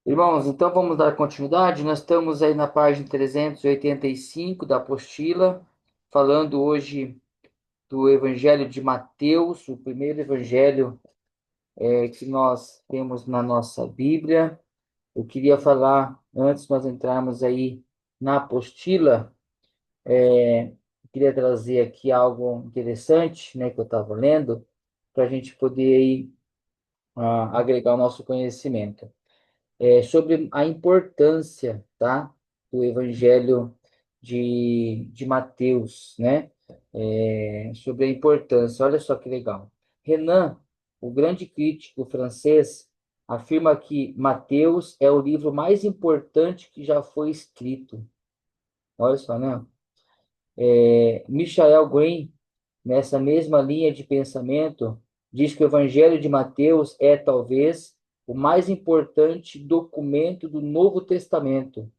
Irmãos, então vamos dar continuidade. Nós estamos aí na página 385 da apostila, falando hoje do Evangelho de Mateus, o primeiro evangelho que nós temos na nossa Bíblia. Eu queria falar, antes de nós entrarmos aí na apostila, eu queria trazer aqui algo interessante, né, que eu estava lendo, para a gente poder aí, agregar o nosso conhecimento. Sobre a importância, tá, do Evangelho de Mateus, né? Sobre a importância, olha só que legal. Renan, o grande crítico francês, afirma que Mateus é o livro mais importante que já foi escrito. Olha só, né? Michael Green, nessa mesma linha de pensamento, diz que o Evangelho de Mateus é talvez o mais importante documento do Novo Testamento.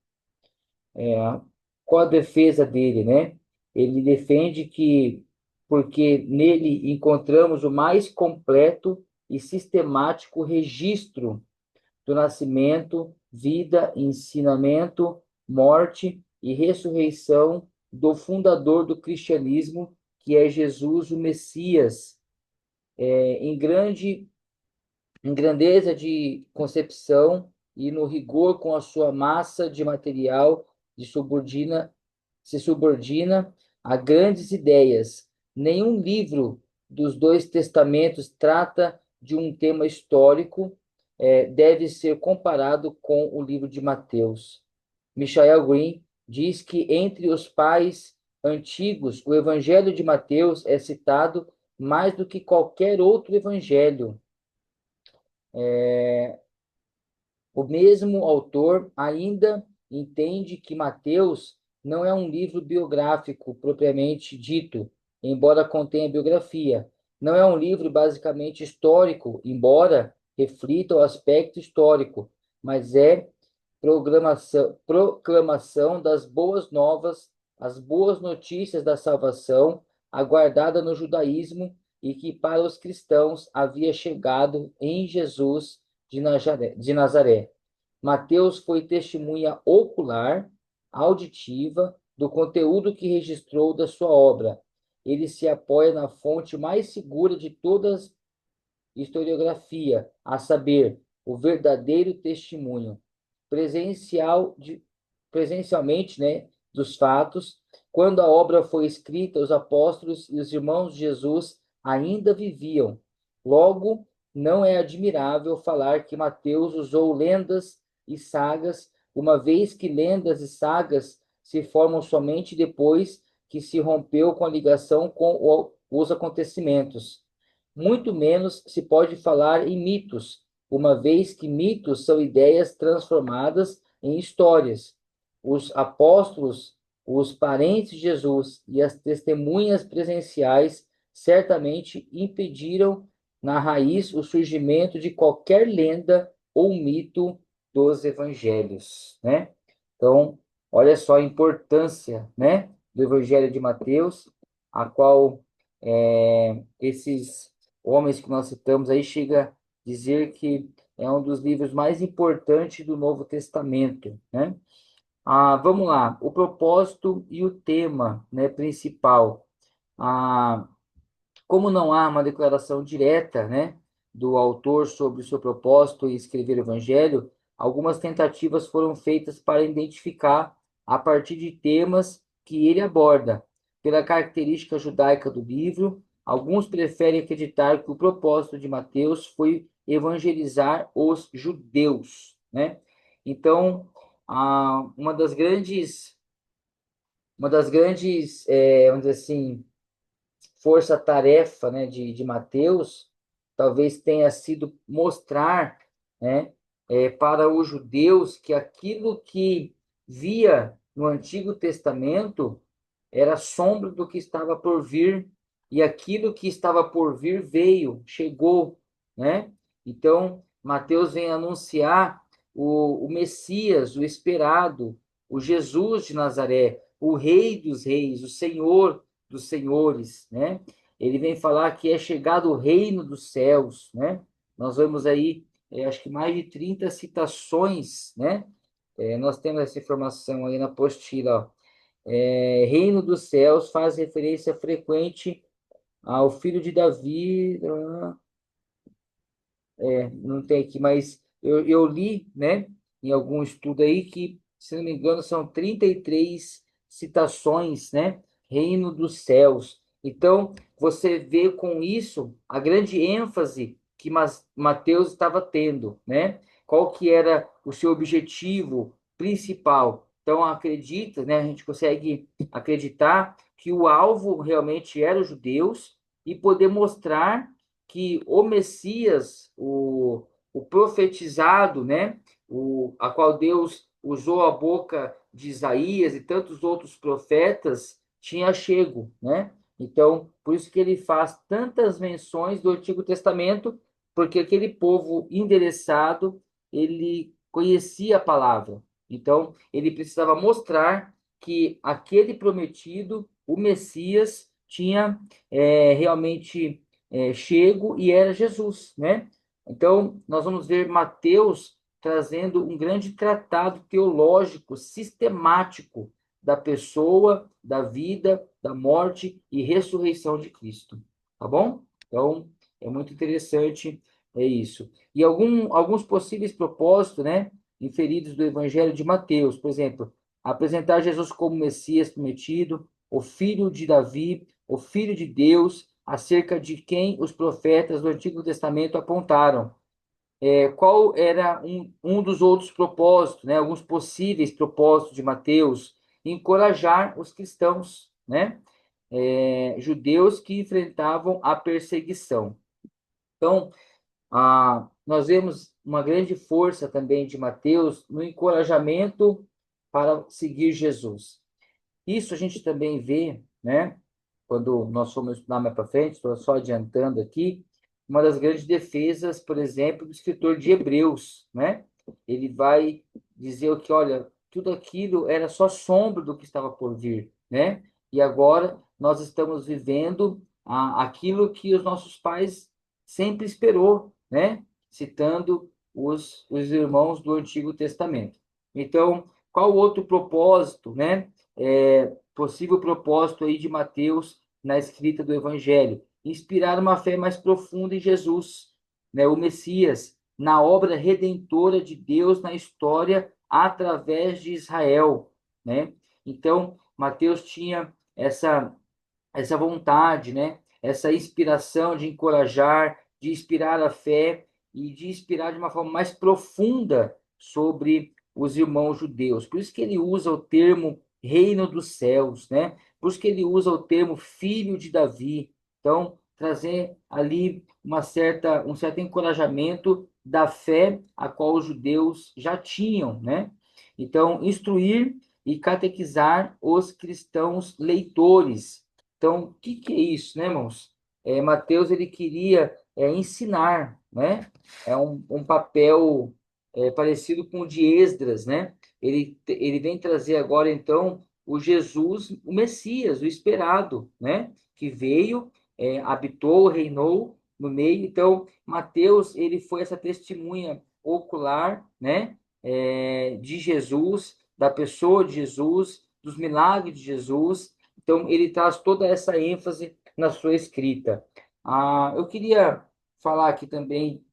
Qual a defesa dele, né? Ele defende que, porque nele encontramos o mais completo e sistemático registro do nascimento, vida, ensinamento, morte e ressurreição do fundador do cristianismo, que é Jesus, o Messias, em grandeza de concepção e no rigor com a sua massa de material de se subordina a grandes ideias. Nenhum livro dos dois testamentos trata de um tema histórico, deve ser comparado com o livro de Mateus. Michael Green diz que entre os pais antigos, o Evangelho de Mateus é citado mais do que qualquer outro evangelho. O mesmo autor ainda entende que Mateus não é um livro biográfico propriamente dito, embora contenha biografia. Não é um livro basicamente histórico, embora reflita o aspecto histórico, mas é proclamação das boas novas, as boas notícias da salvação aguardada no judaísmo e que para os cristãos havia chegado em Jesus de Nazaré. Mateus foi testemunha ocular, auditiva, do conteúdo que registrou da sua obra. Ele se apoia na fonte mais segura de todas a historiografia, a saber, o verdadeiro testemunho presencial de, presencialmente, né, dos fatos. Quando a obra foi escrita, os apóstolos e os irmãos de Jesus ainda viviam. Logo, não é admirável falar que Mateus usou lendas e sagas, uma vez que lendas e sagas se formam somente depois que se rompeu com a ligação com os acontecimentos. Muito menos se pode falar em mitos, uma vez que mitos são ideias transformadas em histórias. Os apóstolos, os parentes de Jesus e as testemunhas presenciais certamente impediram na raiz o surgimento de qualquer lenda ou mito dos evangelhos, né? Então, olha só a importância, né, do Evangelho de Mateus, a qual esses homens que nós citamos aí chega a dizer que é um dos livros mais importantes do Novo Testamento, né? Vamos lá, o propósito e o tema, né, principal. Ah, como não há uma declaração direta, né, do autor sobre o seu propósito em escrever o Evangelho, algumas tentativas foram feitas para identificar a partir de temas que ele aborda. Pela característica judaica do livro, alguns preferem acreditar que o propósito de Mateus foi evangelizar os judeus, né? Então, uma das grandes, vamos dizer assim, força-tarefa, né, de Mateus, talvez tenha sido mostrar, né, para os judeus que aquilo que via no Antigo Testamento era sombra do que estava por vir, e aquilo que estava por vir veio, chegou, né? Então, Mateus vem anunciar o Messias, o esperado, o Jesus de Nazaré, o Rei dos Reis, o Senhor dos Senhores, né? Ele vem falar que é chegado o reino dos céus, né? Nós vamos aí acho que mais de 30 citações, né? Nós temos essa informação aí na apostila, ó. Reino dos céus faz referência frequente ao filho de Davi. Não tem aqui, mas eu li, né, em algum estudo aí que, se não me engano, são 33 citações, né, Reino dos Céus. Então, você vê com isso a grande ênfase que Mateus estava tendo, né? Qual que era o seu objetivo principal? Então, acredita, né, a gente consegue acreditar que o alvo realmente era os judeus e poder mostrar que o Messias, o profetizado, né, a qual Deus usou a boca de Isaías e tantos outros profetas, tinha chego, né? Então, por isso que ele faz tantas menções do Antigo Testamento, porque aquele povo endereçado, ele conhecia a palavra. Então, ele precisava mostrar que aquele prometido, o Messias, tinha realmente chego e era Jesus, né? Então, nós vamos ver Mateus trazendo um grande tratado teológico, sistemático da pessoa, da vida, da morte e ressurreição de Cristo, tá bom? Então, é muito interessante, isso. E alguns possíveis propósitos, né, inferidos do Evangelho de Mateus, por exemplo, apresentar Jesus como Messias prometido, o filho de Davi, o filho de Deus, acerca de quem os profetas do Antigo Testamento apontaram. Qual era um dos outros propósitos, né? Alguns possíveis propósitos de Mateus? Encorajar os cristãos, né? Judeus que enfrentavam a perseguição. Então, nós vemos uma grande força também de Mateus no encorajamento para seguir Jesus. Isso a gente também vê, né? Quando nós formos estudar mais para frente, estou só adiantando aqui, uma das grandes defesas, por exemplo, do escritor de Hebreus, né? Ele vai dizer o que, olha, tudo aquilo era só sombra do que estava por vir, né? E agora nós estamos vivendo aquilo que os nossos pais sempre esperou, né? Citando os irmãos do Antigo Testamento. Então, qual outro propósito, né? Possível propósito aí de Mateus na escrita do Evangelho, inspirar uma fé mais profunda em Jesus, né, o Messias, na obra redentora de Deus na história através de Israel, né? Então, Mateus tinha essa vontade, né? Essa inspiração de encorajar, de inspirar a fé e de inspirar de uma forma mais profunda sobre os irmãos judeus. Por isso que ele usa o termo reino dos céus, né? Por isso que ele usa o termo filho de Davi. Então, trazer ali um certo encorajamento da fé a qual os judeus já tinham, né? Então, instruir e catequizar os cristãos leitores. Então, o que é isso, né, irmãos? Mateus, ele queria ensinar, né? É um papel parecido com o de Esdras, né? Ele vem trazer agora, então, o Jesus, o Messias, o esperado, né? Que veio, habitou, reinou no meio. Então, Mateus, ele foi essa testemunha ocular, né? De Jesus, da pessoa de Jesus, dos milagres de Jesus. Então, ele traz toda essa ênfase na sua escrita. Eu queria falar aqui também,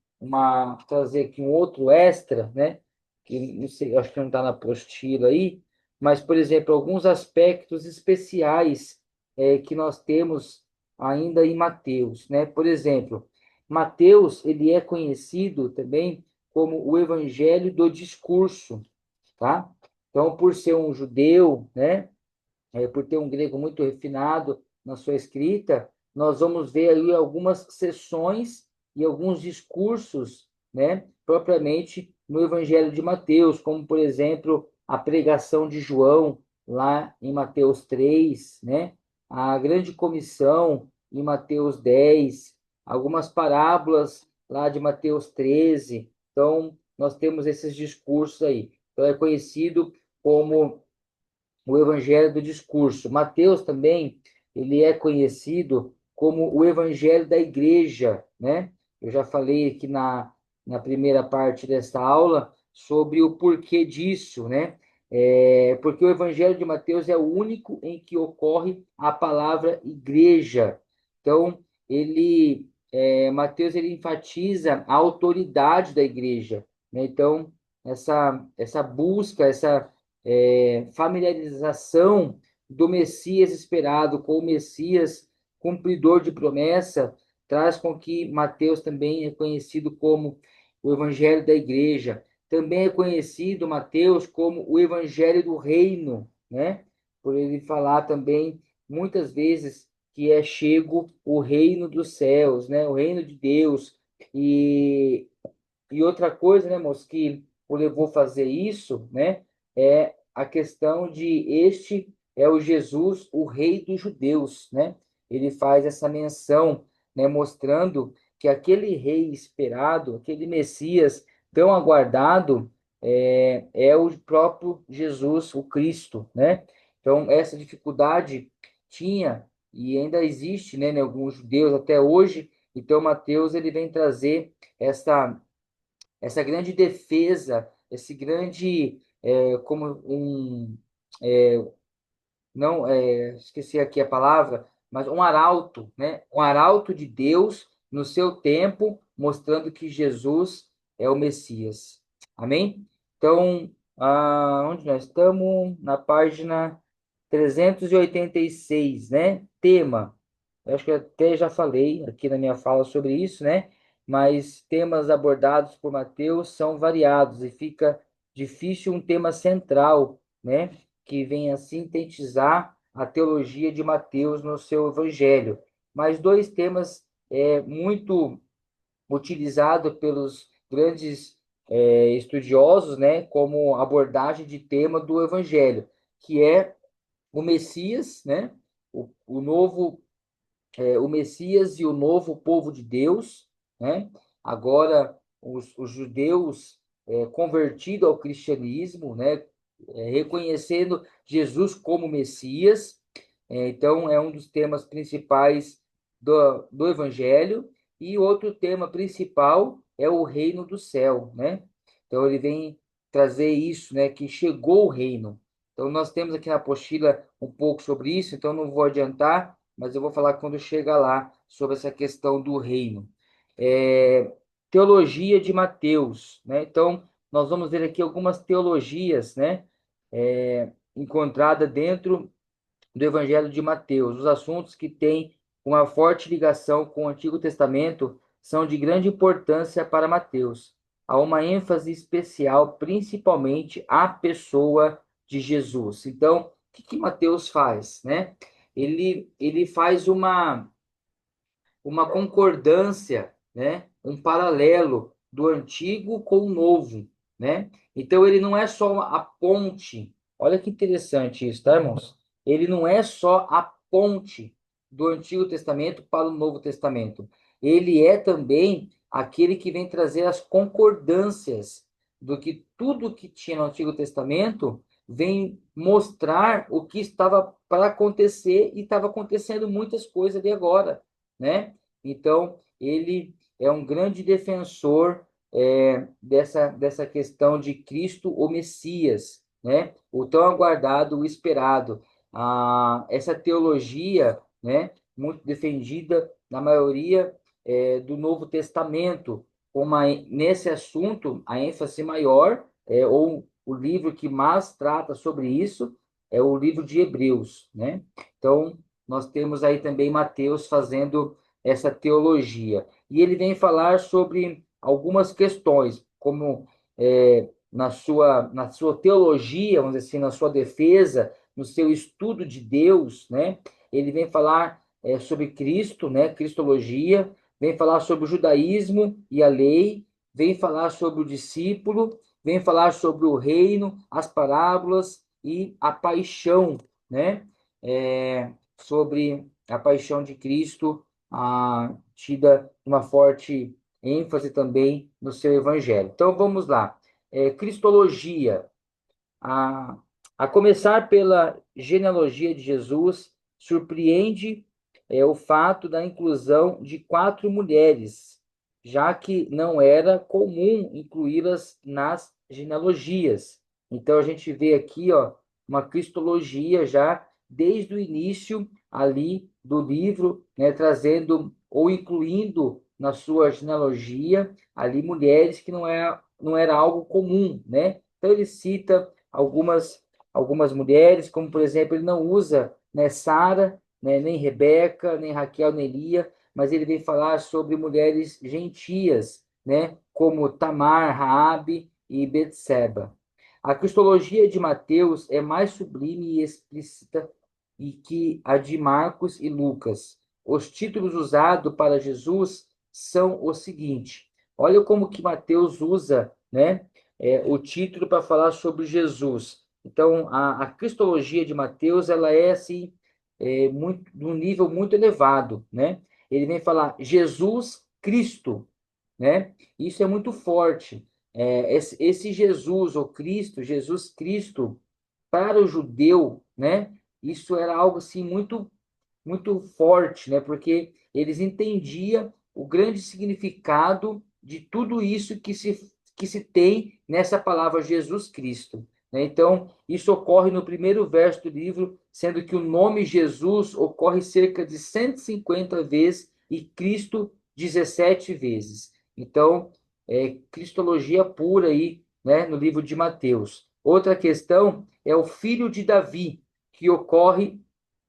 trazer aqui um outro extra, né? Que não sei, acho que não está na apostila aí, mas, por exemplo, alguns aspectos especiais que nós temos ainda em Mateus, né? Por exemplo, Mateus, ele é conhecido também como o evangelho do discurso, tá? Então, por ser um judeu, né? Por ter um grego muito refinado na sua escrita, nós vamos ver aí algumas sessões e alguns discursos, né, propriamente no Evangelho de Mateus, como, por exemplo, a pregação de João, lá em Mateus 3, né, a grande comissão em Mateus 10, algumas parábolas lá de Mateus 13. Então, nós temos esses discursos aí. Então, é conhecido como o evangelho do discurso. Mateus também, ele é conhecido como o evangelho da igreja, né? Eu já falei aqui na primeira parte desta aula sobre o porquê disso, né? Porque o Evangelho de Mateus é o único em que ocorre a palavra igreja. Então, Mateus ele enfatiza a autoridade da igreja, né? Então, essa busca, essa familiarização do Messias esperado com o Messias cumpridor de promessa traz com que Mateus também é conhecido como o Evangelho da Igreja. Também é conhecido Mateus como o Evangelho do Reino, né? Por ele falar também muitas vezes que é chego o reino dos céus, né? O reino de Deus. E, e outra coisa, né, moço, que o levou a fazer isso, né? É a questão de este é o Jesus, o rei dos judeus, né? Ele faz essa menção, né, mostrando que aquele rei esperado, aquele Messias tão aguardado, é o próprio Jesus, o Cristo, né? Então, essa dificuldade tinha e ainda existe, né, em alguns judeus até hoje. Então, Mateus ele vem trazer essa grande defesa, esse grande, como um, é, não, esqueci aqui a palavra, mas um arauto, né? Um arauto de Deus no seu tempo, mostrando que Jesus é o Messias. Amém? Então, onde nós estamos? Na página 386, né? Tema. Eu acho que eu até já falei aqui na minha fala sobre isso, né? Mas temas abordados por Mateus são variados e fica difícil um tema central, né? Que venha sintetizar a teologia de Mateus no seu evangelho. Mas dois temas muito utilizados pelos grandes estudiosos, né? Como abordagem de tema do evangelho, que é o Messias, né? O novo o Messias e o novo povo de Deus, né? Agora, os judeus convertidos ao cristianismo, né? Reconhecendo Jesus como Messias. Então, é um dos temas principais do Evangelho. E outro tema principal é o reino do céu, né? Então, ele vem trazer isso, né? Que chegou o reino. Então, nós temos aqui na apostila um pouco sobre isso, então não vou adiantar, mas eu vou falar quando chegar lá sobre essa questão do reino. É, teologia de Mateus, né? Então, nós vamos ver aqui algumas teologias, né? Encontrada dentro do Evangelho de Mateus. Os assuntos que têm uma forte ligação com o Antigo Testamento são de grande importância para Mateus. Há uma ênfase especial, principalmente à pessoa de Jesus. Então, o que Mateus faz, né? Ele faz uma concordância, né? Um paralelo do antigo com o novo, né? Então ele não é só a ponte. Olha que interessante isso, tá, irmãos? Ele não é só a ponte do Antigo Testamento para o Novo Testamento. Ele é também aquele que vem trazer as concordâncias do que tudo que tinha no Antigo Testamento vem mostrar o que estava para acontecer e estava acontecendo muitas coisas ali agora, né? Então, ele é um grande defensor dessa questão de Cristo, o Messias, né? O tão aguardado, o esperado. Essa teologia, né? Muito defendida na maioria do Novo Testamento, nesse assunto, a ênfase maior, ou o livro que mais trata sobre isso, é o livro de Hebreus, né? Então, nós temos aí também Mateus fazendo essa teologia. E ele vem falar sobre algumas questões, como na sua teologia, vamos dizer assim, na sua defesa, no seu estudo de Deus, né? Ele vem falar sobre Cristo, né? Cristologia, vem falar sobre o judaísmo e a lei, vem falar sobre o discípulo, vem falar sobre o reino, as parábolas e a paixão, né? Sobre a paixão de Cristo, tida uma forte ênfase também no seu evangelho. Então vamos lá. Cristologia. A, a começar pela genealogia de Jesus, surpreende o fato da inclusão de quatro mulheres já que não era comum incluí-las nas genealogias. Então a gente vê aqui, ó, uma cristologia já desde o início ali do livro, né, trazendo ou incluindo na sua genealogia ali mulheres que não era algo comum, né? Então ele cita algumas mulheres, como por exemplo, ele não usa, né, Sara, né, nem Rebeca, nem Raquel, nem Lia, mas ele vem falar sobre mulheres gentias, né, como Tamar, Raabe e Betseba. A cristologia de Mateus é mais sublime e explícita e que a de Marcos e Lucas. Os títulos usados para Jesus são o seguinte. Olha como que Mateus usa, né, o título para falar sobre Jesus. Então, a cristologia de Mateus, ela é assim, muito, de um nível muito elevado, né? Ele vem falar Jesus Cristo, né? Isso é muito forte. Esse Jesus, ou Cristo, Jesus Cristo, para o judeu, né? Isso era algo assim muito forte, né? Porque eles entendiam o grande significado de tudo isso que se tem nessa palavra Jesus Cristo, né? Então, isso ocorre no primeiro verso do livro, sendo que o nome Jesus ocorre cerca de 150 vezes e Cristo 17 vezes. Então, cristologia pura aí, né, no livro de Mateus. Outra questão é o filho de Davi, que ocorre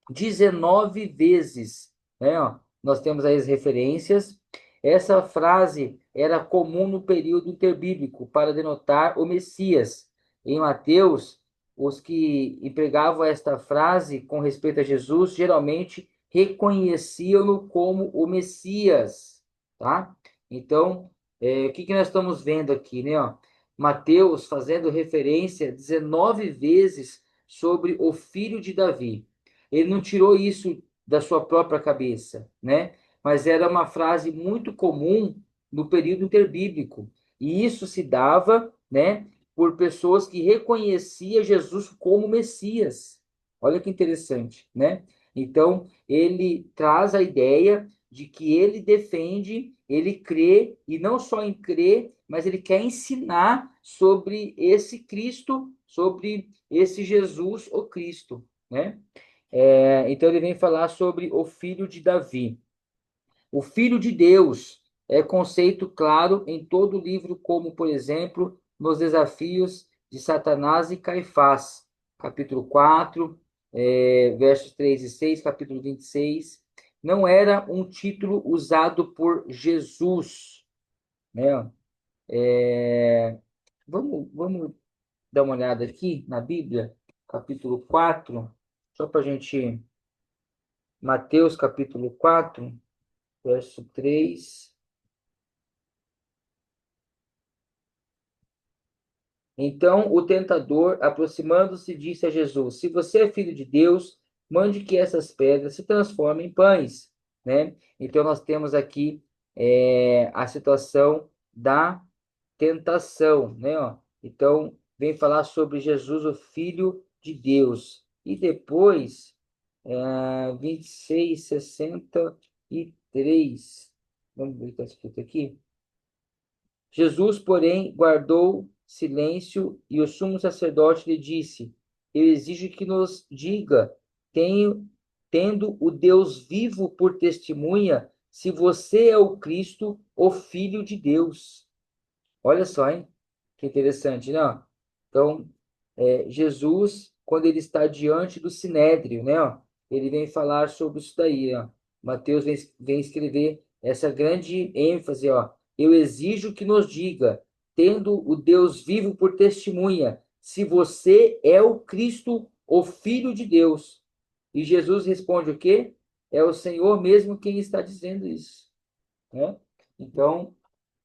19 vezes, né? Ó, nós temos aí as referências. Essa frase era comum no período interbíblico para denotar o Messias. Em Mateus, os que empregavam esta frase com respeito a Jesus geralmente reconheciam-no como o Messias, tá? Então, o que nós estamos vendo aqui, né? Ó? Mateus fazendo referência 19 vezes sobre o filho de Davi. Ele não tirou isso da sua própria cabeça, né? Mas era uma frase muito comum no período interbíblico. E isso se dava, né, por pessoas que reconheciam Jesus como Messias. Olha que interessante, né? Então, ele traz a ideia de que ele defende, ele crê, e não só em crer, mas ele quer ensinar sobre esse Cristo, sobre esse Jesus, o Cristo, né? Então ele vem falar sobre o filho de Davi. O filho de Deus é conceito claro em todo o livro, como, por exemplo, nos desafios de Satanás e Caifás, capítulo 4, versos 3 e 6, capítulo 26. Não era um título usado por Jesus, né? É, vamos dar uma olhada aqui na Bíblia, capítulo 4, só para a gente. Mateus capítulo 4, verso 3. Então o tentador, aproximando-se, disse a Jesus: Se você é filho de Deus, mande que essas pedras se transformem em pães, né? Então nós temos aqui a situação da tentação, né? Ó. Então vem falar sobre Jesus, o Filho de Deus. E depois, 26, 63. Vamos ver o que está escrito aqui. Jesus, porém, guardou silêncio e o sumo sacerdote lhe disse: Eu exijo que nos diga, tendo o Deus vivo por testemunha, se você é o Cristo, o Filho de Deus. Olha só, hein? Que interessante, não? Então, Jesus, quando ele está diante do Sinédrio, né? Ó, ele vem falar sobre isso daí, ó. Mateus vem escrever essa grande ênfase, ó. Eu exijo que nos diga, tendo o Deus vivo por testemunha, se você é o Cristo, o Filho de Deus. E Jesus responde o quê? É o Senhor mesmo quem está dizendo isso, né? Então,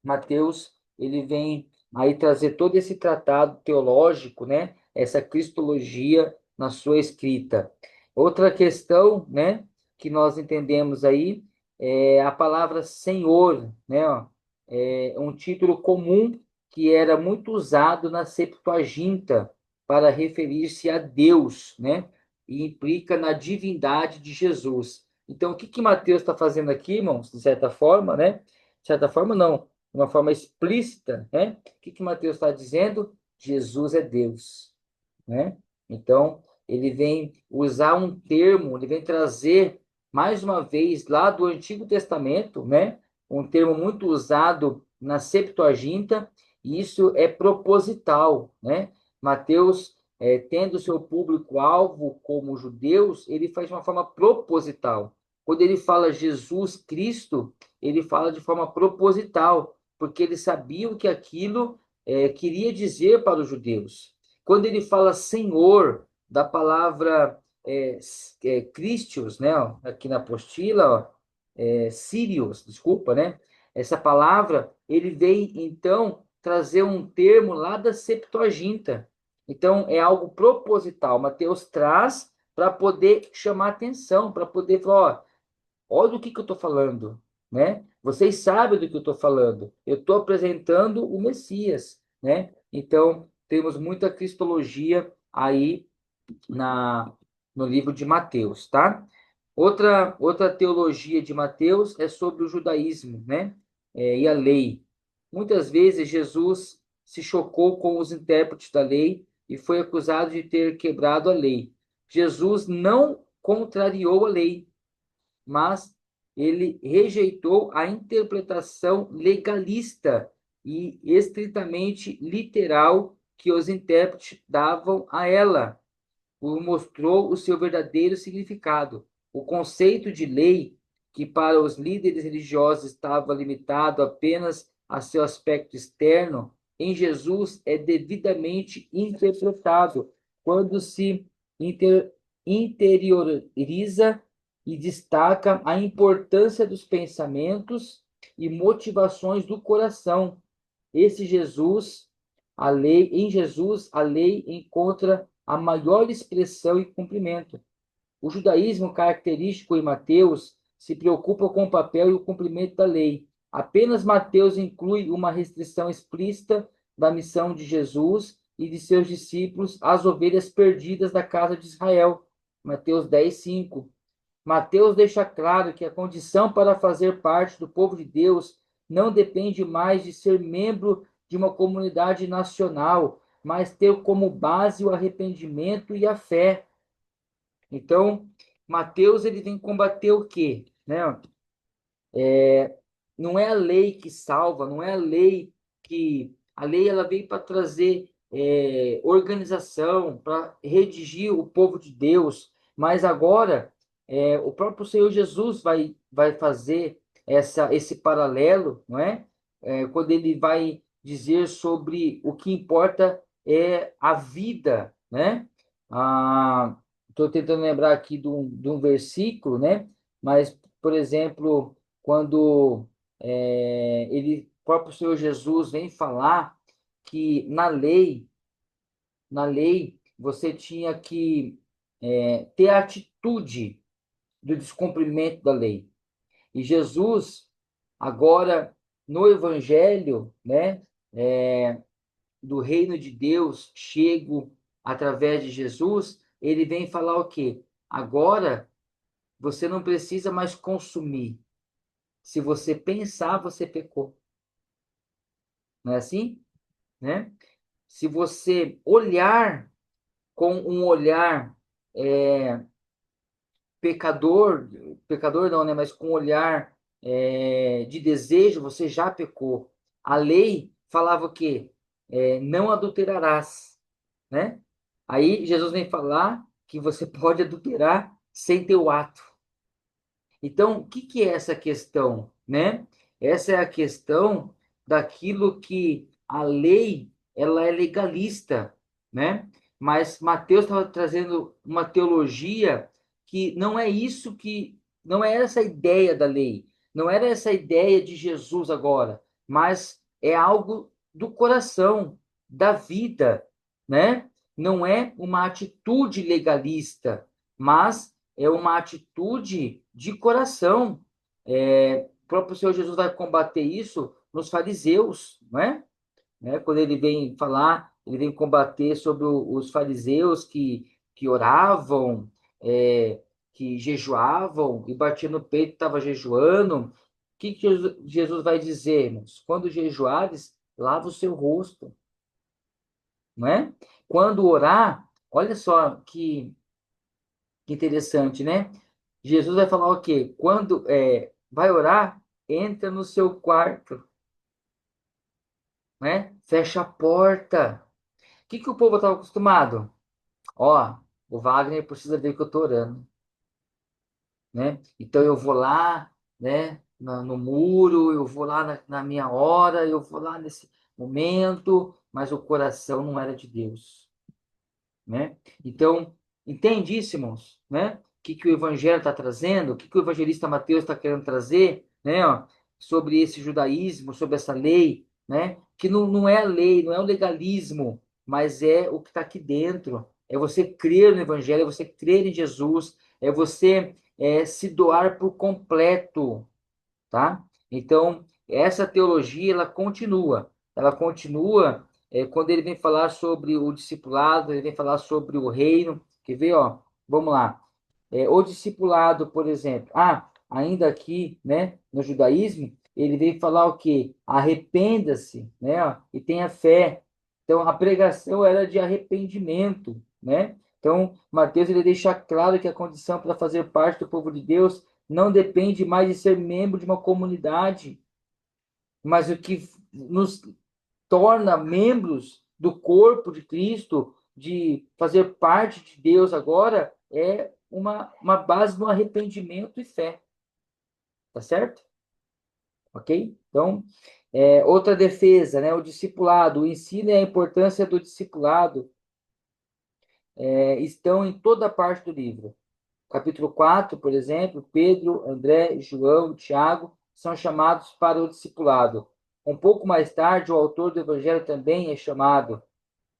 Mateus, ele vem aí trazer todo esse tratado teológico, né? Essa cristologia na sua escrita. Outra questão, né, que nós entendemos aí é a palavra Senhor, né? Ó, é um título comum que era muito usado na Septuaginta para referir-se a Deus, né? E implica na divindade de Jesus. Então, o que Mateus está fazendo aqui, irmãos, de certa forma, né? de certa forma não, de uma forma explícita, né? O que que Mateus está dizendo? Jesus é Deus, né? Então, ele vem usar um termo, ele vem trazer mais uma vez lá do Antigo Testamento, né? Um termo muito usado na Septuaginta, e isso é proposital, né? Mateus, tendo seu público-alvo como judeus, ele faz de uma forma proposital. Quando ele fala Jesus Cristo, ele fala de forma proposital, porque eles sabiam que aquilo queria dizer para os judeus. Quando ele fala Senhor, da palavra Christios, né? Aqui na apostila, Sírios, desculpa, né? Essa palavra, ele vem, então, trazer um termo lá da Septuaginta. Então, é algo proposital. Mateus traz para poder chamar atenção, para poder falar, ó, olha o que eu estou falando, né? Vocês sabem do que eu estou falando. Eu estou apresentando o Messias, né? Então, temos muita cristologia aí na, no livro de Mateus, tá? Outra teologia de Mateus é sobre o judaísmo, né? E a lei. Muitas vezes Jesus se chocou com os intérpretes da lei e foi acusado de ter quebrado a lei. Jesus não contrariou a lei, mas ele rejeitou a interpretação legalista e estritamente literal que os intérpretes davam a ela, mostrou o seu verdadeiro significado. O conceito de lei, que para os líderes religiosos estava limitado apenas a seu aspecto externo, em Jesus é devidamente interpretado quando se interioriza e destaca a importância dos pensamentos e motivações do coração. Esse Jesus, em Jesus, a lei encontra a maior expressão e cumprimento. O judaísmo característico em Mateus se preocupa com o papel e o cumprimento da lei. Apenas Mateus inclui uma restrição explícita da missão de Jesus e de seus discípulos às ovelhas perdidas da casa de Israel. Mateus 10:5. Mateus deixa claro que a condição para fazer parte do povo de Deus não depende mais de ser membro de uma comunidade nacional, mas ter como base o arrependimento e a fé. Então, Mateus ele vem combater o quê? Né? Não é a lei que salva, não é a lei que... A lei ela veio para trazer organização, para redigir o povo de Deus, mas agora o próprio Senhor Jesus vai fazer esse paralelo, não é? Quando ele vai dizer sobre o que importa é a vida, né? Estou tentando lembrar aqui de um versículo, né? Mas, por exemplo, quando o próprio Senhor Jesus vem falar que na lei você tinha que ter a atitude do descumprimento da lei. E Jesus, agora no Evangelho, né, do reino de Deus, chego através de Jesus, ele vem falar o quê? Agora você não precisa mais consumir. Se você pensar, você pecou. Não é assim? Né? Se você olhar com um olhar pecador, pecador não, né? Mas com um olhar de desejo, você já pecou. A lei falava o quê? Não adulterarás, né? Aí Jesus vem falar que você pode adulterar sem ter o ato. Então, o que que é essa questão, né? Essa é a questão daquilo que a lei, ela é legalista, né? Mas Mateus estava trazendo uma teologia que não é isso não é essa a ideia da lei, não era essa a ideia de Jesus agora, mas é algo do coração, da vida, né? Não é uma atitude legalista, mas é uma atitude de coração. O próprio Senhor Jesus vai combater isso nos fariseus, não é? Quando ele vem falar, ele vem combater sobre os fariseus que oravam, que jejuavam e batiam no peito, estava jejuando. que Jesus vai dizer, irmãos? Quando jejuares, lava o seu rosto, não é? Quando orar, olha só que interessante, né? Jesus vai falar o quê? Quando vai orar, entra no seu quarto, né? Fecha a porta. O povo estava acostumado? Ó, o Wagner precisa ver que eu estou orando, né? Então eu vou lá, né? No muro, eu vou lá na minha hora, eu vou lá nesse momento, mas o coração não era de Deus, né? Então, entende isso, irmãos, né? Que o Evangelho está trazendo, que o evangelista Mateus está querendo trazer, né? Ó, sobre esse judaísmo, sobre essa lei, né? Que não é a lei, não é o legalismo, mas é o que está aqui dentro. É você crer no Evangelho, é você crer em Jesus, é você se doar por completo, tá? Então, essa teologia, ela continua quando ele vem falar sobre o discipulado, ele vem falar sobre o reino, quer ver, ó, vamos lá, o discipulado, por exemplo, ainda aqui, né, no judaísmo, ele vem falar o quê? Arrependa-se, né, ó, e tenha fé. Então, a pregação era de arrependimento, né? Então, Mateus ele deixa claro que a condição para fazer parte do povo de Deus não depende mais de ser membro de uma comunidade, mas o que nos torna membros do corpo de Cristo, de fazer parte de Deus agora, é uma base no arrependimento e fé. Tá certo? Ok? Então, outra defesa, né? O discipulado, o ensino e a importância do discipulado estão em toda parte do livro. Capítulo 4, por exemplo, Pedro, André, João, Tiago são chamados para o discipulado. Um pouco mais tarde, o autor do Evangelho também é chamado,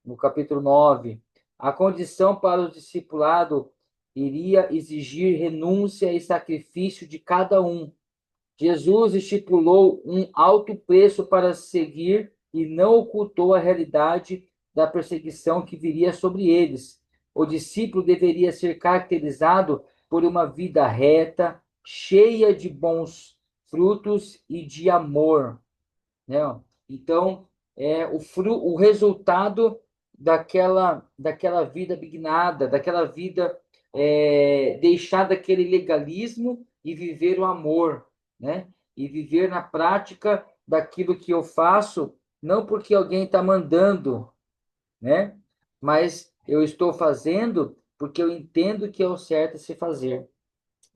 no capítulo 9. A condição para o discipulado iria exigir renúncia e sacrifício de cada um. Jesus estipulou um alto preço para seguir e não ocultou a realidade da perseguição que viria sobre eles. O discípulo deveria ser caracterizado por uma vida reta, cheia de bons frutos e de amor, né? Então, o resultado daquela vida bignada, daquela vida deixar daquele legalismo e viver o amor, né? E viver na prática daquilo que eu faço, não porque alguém está mandando, né? Mas eu estou fazendo porque eu entendo que é o certo a se fazer,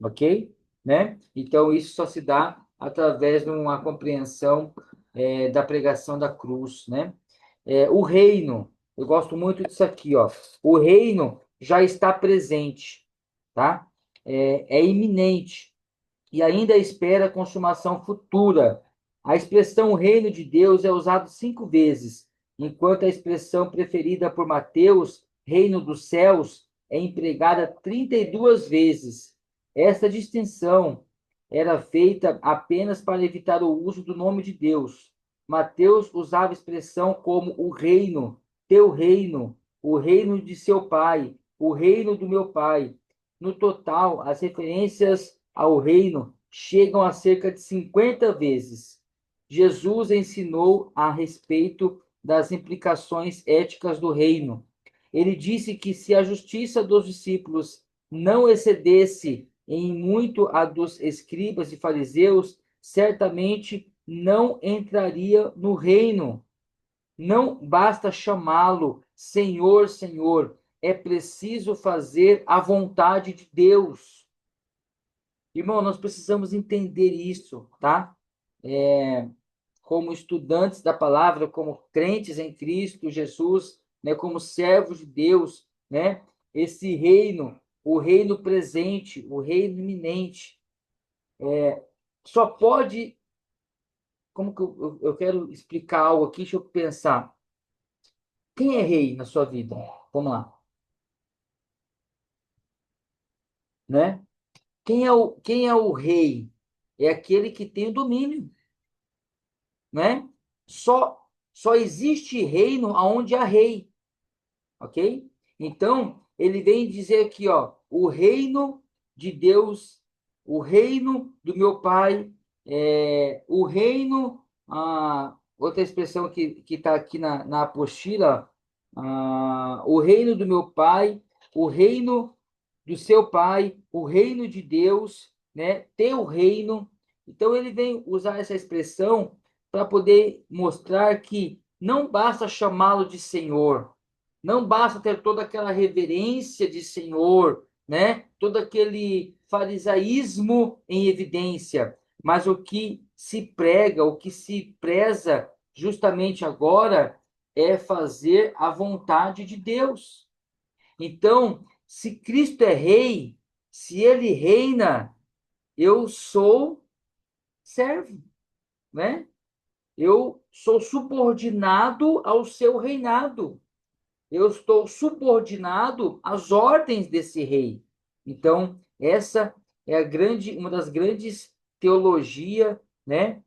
ok? Né? Então, isso só se dá através de uma compreensão da pregação da cruz, né? O reino, eu gosto muito disso aqui, ó. O reino já está presente, tá? É iminente e ainda espera a consumação futura. A expressão reino de Deus é usada 5 vezes, enquanto a expressão preferida por Mateus, reino dos céus, é empregada 32 vezes. Essa distinção era feita apenas para evitar o uso do nome de Deus. Mateus usava a expressão como o reino, teu reino, o reino de seu pai, o reino do meu pai. No total, as referências ao reino chegam a cerca de 50 vezes. Jesus ensinou a respeito das implicações éticas do reino. Ele disse que se a justiça dos discípulos não excedesse em muito a dos escribas e fariseus, certamente não entraria no reino. Não basta chamá-lo Senhor, Senhor, é preciso fazer a vontade de Deus. Irmão, nós precisamos entender isso, tá? Como estudantes da palavra, como crentes em Cristo Jesus, né? Como servos de Deus, né? Esse reino, o reino presente, o reino iminente, só pode. Como que eu quero explicar algo aqui? Deixa eu pensar. Quem é rei na sua vida? Vamos lá, né? Quem é o rei? É aquele que tem o domínio, né? Só existe reino onde há rei, ok? Então, ele vem dizer aqui, ó, o reino de Deus, o reino do meu Pai, O reino, outra expressão que está aqui na apostila, o reino do meu pai, o reino do seu pai, o reino de Deus, né? Teu reino. Então ele vem usar essa expressão para poder mostrar que não basta chamá-lo de Senhor, não basta ter toda aquela reverência de Senhor, né? Todo aquele farisaísmo em evidência, mas o que se prega, o que se preza justamente agora é fazer a vontade de Deus. Então, se Cristo é rei, se ele reina, eu sou servo, né? Eu sou subordinado ao seu reinado. Eu estou subordinado às ordens desse rei. Então, essa é uma das grandes teologias, né,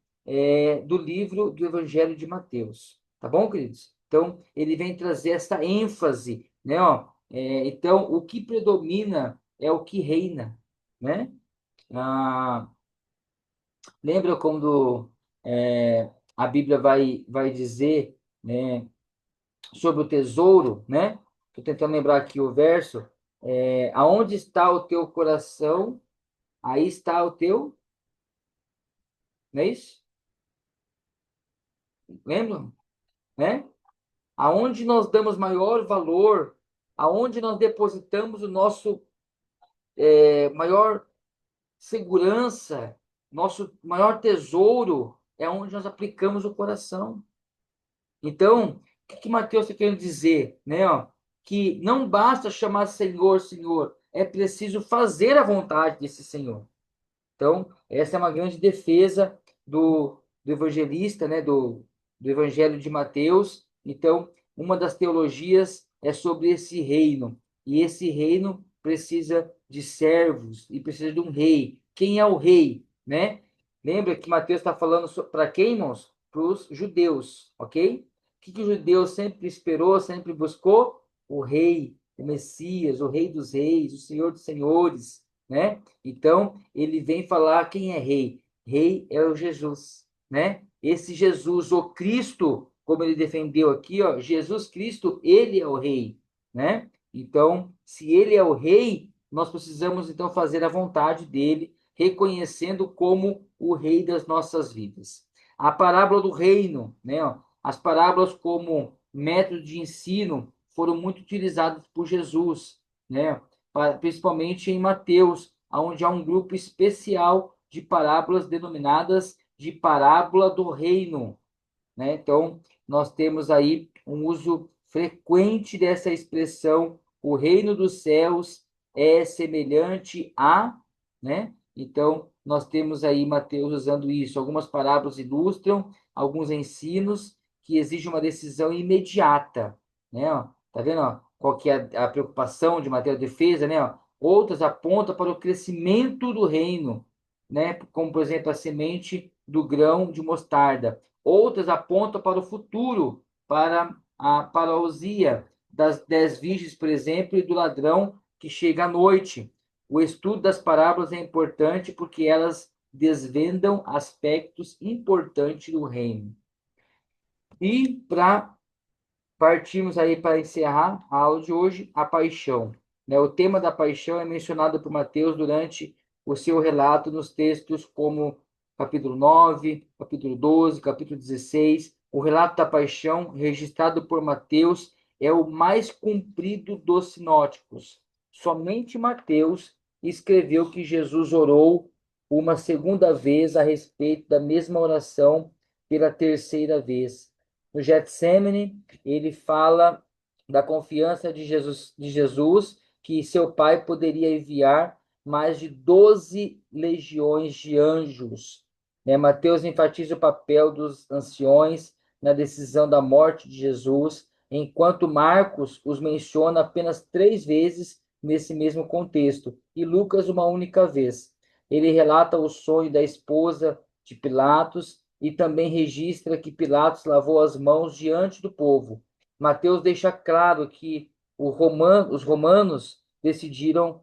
do livro do Evangelho de Mateus. Tá bom, queridos? Então, ele vem trazer essa ênfase, né, ó. Então, o que predomina é o que reina, né? Ah, lembra quando a Bíblia vai dizer, né, sobre o tesouro, né? Estou tentando lembrar aqui o verso. Aonde está o teu coração, aí está o teu, não é isso? Lembra? Né? Aonde nós damos maior valor, aonde nós depositamos o nosso maior segurança, nosso maior tesouro, é onde nós aplicamos o coração. Então, o que Mateus está querendo dizer? Né, ó? Que não basta chamar Senhor, Senhor, é preciso fazer a vontade desse Senhor. Então, essa é uma grande defesa do evangelista, né, do Evangelho de Mateus. Então, uma das teologias é sobre esse reino. E esse reino precisa de servos e precisa de um rei. Quem é o rei, né? Lembra que Mateus está falando para quem, irmãos? Para os judeus, ok? O que o judeu sempre esperou, sempre buscou? O rei, o Messias, o rei dos reis, o Senhor dos senhores, né? Então, ele vem falar quem é rei. Rei é o Jesus, né? Esse Jesus, o Cristo, como ele defendeu aqui, ó, Jesus Cristo, ele é o rei, né? Então, se ele é o rei, nós precisamos então fazer a vontade dele, reconhecendo como o rei das nossas vidas. A parábola do reino, né? Ó, as parábolas como método de ensino foram muito utilizadas por Jesus, né? Principalmente em Mateus, onde há um grupo especial de parábolas denominadas de parábola do reino, né? Então, nós temos aí um uso frequente dessa expressão, o reino dos céus é semelhante a, né? Então, nós temos aí Mateus usando isso. Algumas parábolas ilustram alguns ensinos que exigem uma decisão imediata, né? Ó, tá vendo, ó? Qual que é a preocupação de Mateus, a defesa, né? Ó? Outras apontam para o crescimento do reino, né? Como, por exemplo, a semente do grão de mostarda. Outras apontam para o futuro, para a parousia das 10 virgens, por exemplo, e do ladrão que chega à noite. O estudo das parábolas é importante porque elas desvendam aspectos importantes do reino. E para partimos aí para encerrar a aula de hoje, a paixão. Né? O tema da paixão é mencionado por Mateus durante o seu relato nos textos como capítulo 9, capítulo 12, capítulo 16. O relato da paixão, registrado por Mateus, é o mais comprido dos sinóticos. Somente Mateus escreveu que Jesus orou uma segunda vez a respeito da mesma oração pela terceira vez. No Getsemane, ele fala da confiança de Jesus que seu pai poderia enviar mais de 12 legiões de anjos. Né? Mateus enfatiza o papel dos anciões na decisão da morte de Jesus, enquanto Marcos os menciona apenas 3 vezes nesse mesmo contexto, e Lucas uma única vez. Ele relata o sonho da esposa de Pilatos e também registra que Pilatos lavou as mãos diante do povo. Mateus deixa claro que os romanos decidiram,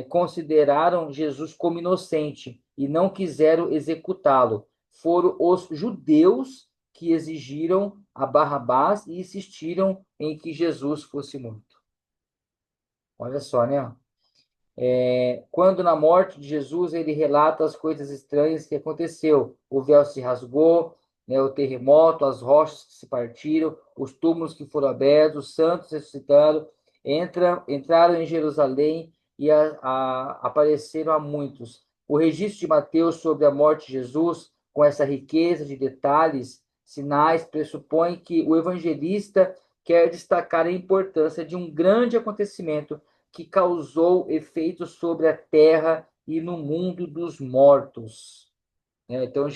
consideraram Jesus como inocente, e não quiseram executá-lo. Foram os judeus que exigiram a Barrabás e insistiram em que Jesus fosse morto. Olha só, né? Quando na morte de Jesus ele relata as coisas estranhas que aconteceu. O véu se rasgou, né, o terremoto, as rochas que se partiram, os túmulos que foram abertos, os santos ressuscitaram, entraram em Jerusalém e apareceram a muitos. O registro de Mateus sobre a morte de Jesus, com essa riqueza de detalhes, sinais, pressupõe que o evangelista quer destacar a importância de um grande acontecimento que causou efeitos sobre a terra e no mundo dos mortos. Então,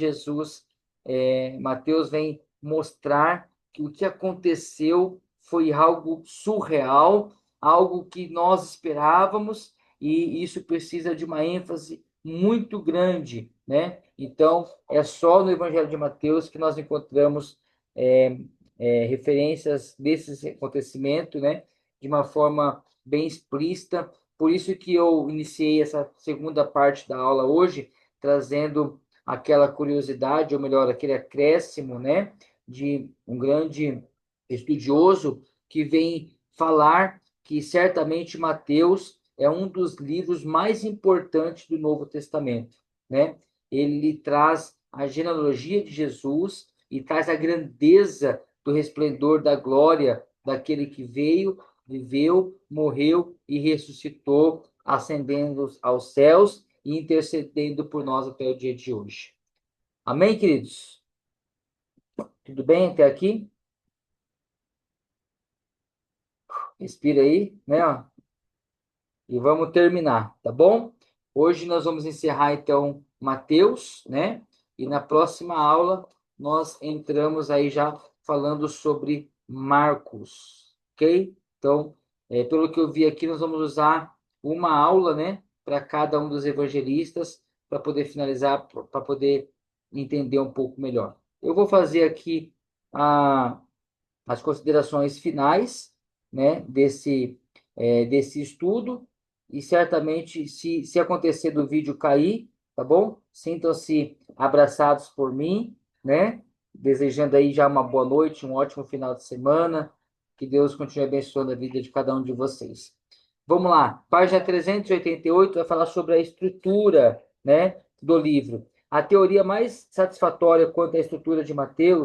Mateus vem mostrar que o que aconteceu foi algo surreal, algo que nós esperávamos, e isso precisa de uma ênfase muito grande, né? Então, é só no Evangelho de Mateus que nós encontramos referências desse acontecimento, né? De uma forma bem explícita. Por isso que eu iniciei essa segunda parte da aula hoje, trazendo aquela curiosidade, ou melhor, aquele acréscimo, né, de um grande estudioso que vem falar que certamente Mateus é um dos livros mais importantes do Novo Testamento, né? Ele traz a genealogia de Jesus e traz a grandeza do resplendor da glória daquele que veio, viveu, morreu e ressuscitou, ascendendo aos céus e intercedendo por nós até o dia de hoje. Amém, queridos? Tudo bem até aqui? Respira aí, né? E vamos terminar, tá bom? Hoje nós vamos encerrar, então, Mateus, né? E na próxima aula nós entramos aí já falando sobre Marcos, ok? Então, pelo que eu vi aqui, nós vamos usar uma aula, né? Para cada um dos evangelistas, para poder finalizar, para poder entender um pouco melhor. Eu vou fazer aqui a as considerações finais, né, desse estudo, e certamente, se acontecer do vídeo cair, tá bom? Sintam-se abraçados por mim, né? Desejando aí já uma boa noite, um ótimo final de semana, que Deus continue abençoando a vida de cada um de vocês. Vamos lá, página 388 vai falar sobre a estrutura, né, do livro. A teoria mais satisfatória quanto à estrutura de Mateus